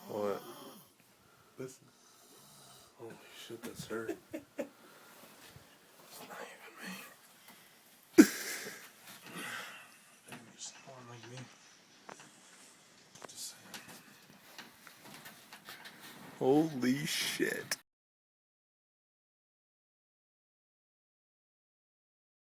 What? Listen. Holy shit, that's her. It's not even me. Maybe you're snoring like me. Just saying. Holy shit.